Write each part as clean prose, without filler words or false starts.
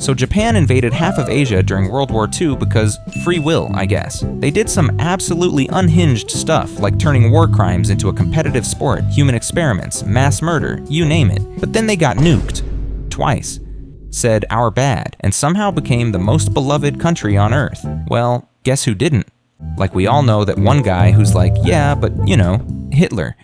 So Japan invaded half of Asia during World War II because free will, I guess. They did some absolutely unhinged stuff, like turning war crimes into a competitive sport, human experiments, mass murder, you name it. But then they got nuked. Twice. Said our bad, and somehow became the most beloved country on Earth. Well, guess who didn't? Like, we all know that one guy who's like, yeah, but you know, Hitler.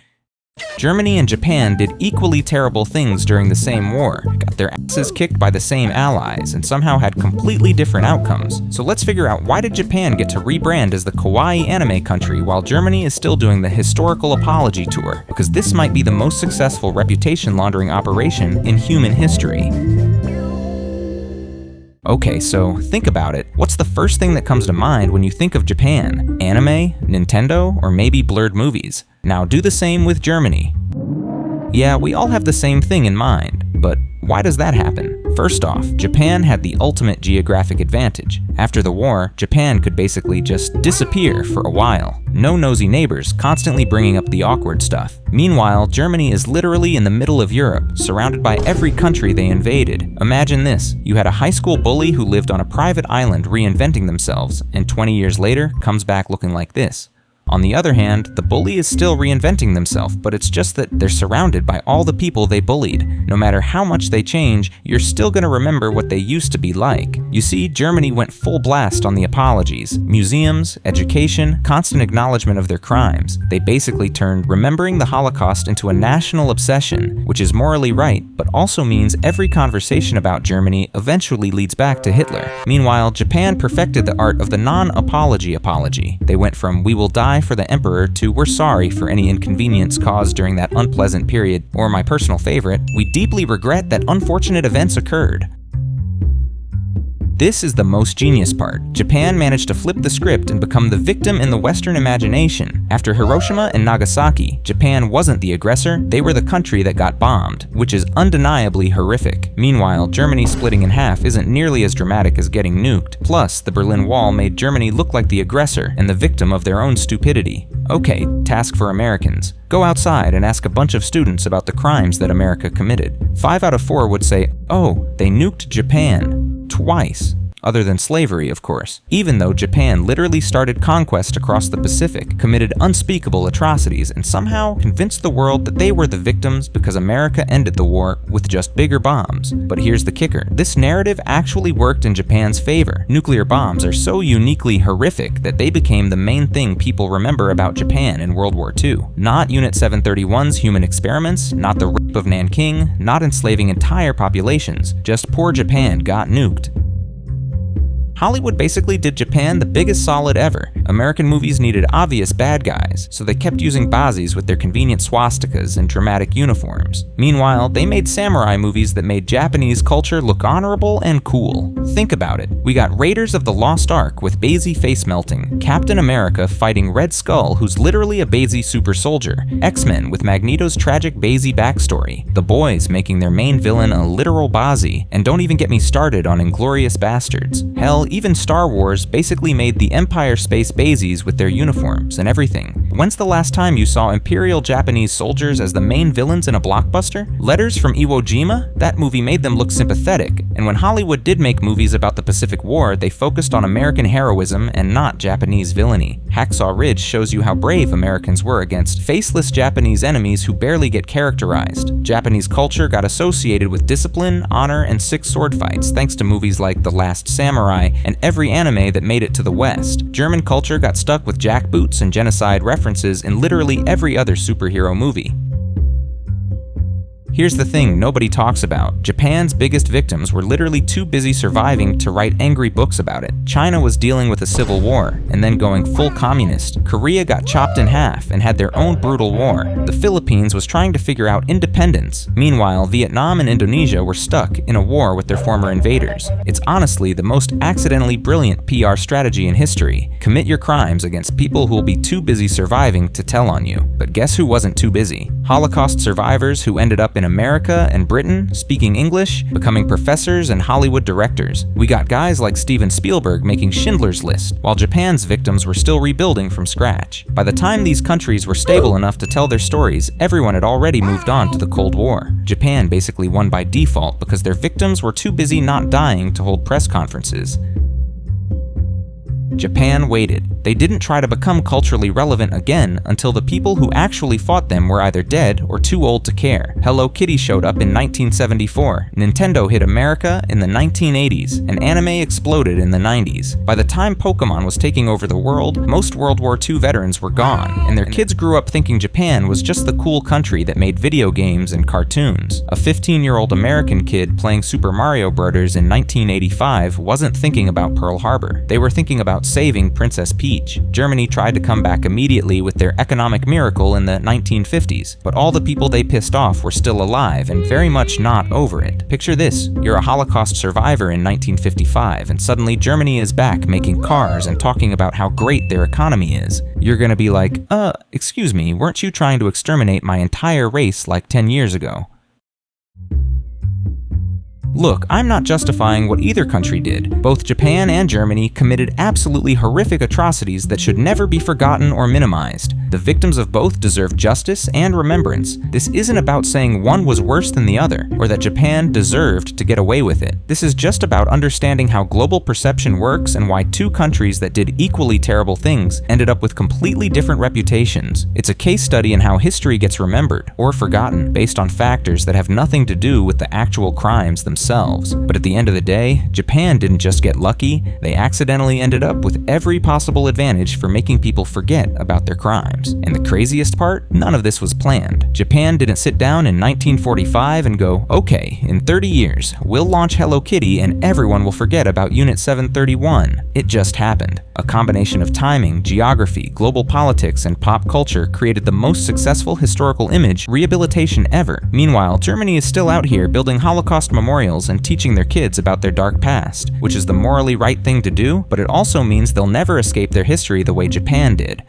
Germany and Japan did equally terrible things during the same war, got their asses kicked by the same allies, and somehow had completely different outcomes. So let's figure out, why did Japan get to rebrand as the kawaii anime country while Germany is still doing the historical apology tour? Because this might be the most successful reputation laundering operation in human history. Okay, so think about it. What's the first thing that comes to mind when you think of Japan? Anime, Nintendo, or maybe blurred movies? Now do the same with Germany. Yeah, we all have the same thing in mind, but why does that happen? First off, Japan had the ultimate geographic advantage. After the war, Japan could basically just disappear for a while. No nosy neighbors constantly bringing up the awkward stuff. Meanwhile, Germany is literally in the middle of Europe, surrounded by every country they invaded. Imagine this: you had a high school bully who lived on a private island reinventing themselves, and 20 years later comes back looking like this. On the other hand, the bully is still reinventing themselves, but it's just that they're surrounded by all the people they bullied. No matter how much they change, you're still gonna remember what they used to be like. You see, Germany went full blast on the apologies. Museums, education, constant acknowledgement of their crimes. They basically turned remembering the Holocaust into a national obsession, which is morally right, but also means every conversation about Germany eventually leads back to Hitler. Meanwhile, Japan perfected the art of the non-apology apology. They went from "we will die for the emperor" to "we're sorry for any inconvenience caused during that unpleasant period," or my personal favorite, "we deeply regret that unfortunate events occurred." This is the most genius part. Japan managed to flip the script and become the victim in the Western imagination. After Hiroshima and Nagasaki, Japan wasn't the aggressor, they were the country that got bombed, which is undeniably horrific. Meanwhile, Germany splitting in half isn't nearly as dramatic as getting nuked. Plus, the Berlin Wall made Germany look like the aggressor and the victim of their own stupidity. Okay, task for Americans. Go outside and ask a bunch of students about the crimes that America committed. 5 out of 4 would say, oh, they nuked Japan. Twice. Other than slavery, of course. Even though Japan literally started conquest across the Pacific, committed unspeakable atrocities, and somehow convinced the world that they were the victims because America ended the war with just bigger bombs. But here's the kicker. This narrative actually worked in Japan's favor. Nuclear bombs are so uniquely horrific that they became the main thing people remember about Japan in World War II. Not Unit 731's human experiments, not the Rape of Nanking, not enslaving entire populations. Just poor Japan got nuked. Hollywood basically did Japan the biggest solid ever. American movies needed obvious bad guys, so they kept using bazis with their convenient swastikas and dramatic uniforms. Meanwhile, they made samurai movies that made Japanese culture look honorable and cool. Think about it. We got Raiders of the Lost Ark with Basie face melting, Captain America fighting Red Skull, who's literally a Basie super soldier, X-Men with Magneto's tragic Basie backstory, The Boys making their main villain a literal Basie, and don't even get me started on Inglourious Bastards. Hell, even Star Wars basically made the Empire Space Basies with their uniforms and everything. When's the last time you saw Imperial Japanese soldiers as the main villains in a blockbuster? Letters from Iwo Jima? That movie made them look sympathetic. And when Hollywood did make movies about the Pacific War, they focused on American heroism and not Japanese villainy. Hacksaw Ridge shows you how brave Americans were against faceless Japanese enemies who barely get characterized. Japanese culture got associated with discipline, honor, and sick sword fights thanks to movies like The Last Samurai and every anime that made it to the West. German culture got stuck with jackboots and genocide references in literally every other superhero movie. Here's the thing nobody talks about. Japan's biggest victims were literally too busy surviving to write angry books about it. China was dealing with a civil war, and then going full communist. Korea got chopped in half and had their own brutal war. The Philippines was trying to figure out independence. Meanwhile, Vietnam and Indonesia were stuck in a war with their former invaders. It's honestly the most accidentally brilliant PR strategy in history. Commit your crimes against people who will be too busy surviving to tell on you. But guess who wasn't too busy? Holocaust survivors who ended up in in America and Britain, speaking English, becoming professors and Hollywood directors. We got guys like Steven Spielberg making Schindler's List, while Japan's victims were still rebuilding from scratch. By the time these countries were stable enough to tell their stories, everyone had already moved on to the Cold War. Japan basically won by default because their victims were too busy not dying to hold press conferences. Japan waited. They didn't try to become culturally relevant again until the people who actually fought them were either dead or too old to care. Hello Kitty showed up in 1974, Nintendo hit America in the 1980s, and anime exploded in the 90s. By the time Pokemon was taking over the world, most World War II veterans were gone, and their kids grew up thinking Japan was just the cool country that made video games and cartoons. A 15-year-old American kid playing Super Mario Bros. In 1985 wasn't thinking about Pearl Harbor. They were thinking about saving Princess Peach. Germany tried to come back immediately with their economic miracle in the 1950s, but all the people they pissed off were still alive and very much not over it. Picture this, you're a Holocaust survivor in 1955, and suddenly Germany is back making cars and talking about how great their economy is. You're gonna be like, excuse me, weren't you trying to exterminate my entire race like 10 years ago? Look, I'm not justifying what either country did. Both Japan and Germany committed absolutely horrific atrocities that should never be forgotten or minimized. The victims of both deserve justice and remembrance. This isn't about saying one was worse than the other, or that Japan deserved to get away with it. This is just about understanding how global perception works and why two countries that did equally terrible things ended up with completely different reputations. It's a case study in how history gets remembered, or forgotten, based on factors that have nothing to do with the actual crimes themselves. But at the end of the day, Japan didn't just get lucky, they accidentally ended up with every possible advantage for making people forget about their crimes. And the craziest part? None of this was planned. Japan didn't sit down in 1945 and go, okay, in 30 years, we'll launch Hello Kitty and everyone will forget about Unit 731. It just happened. A combination of timing, geography, global politics, and pop culture created the most successful historical image rehabilitation ever. Meanwhile, Germany is still out here building Holocaust memorials and teaching their kids about their dark past, which is the morally right thing to do, but it also means they'll never escape their history the way Japan did.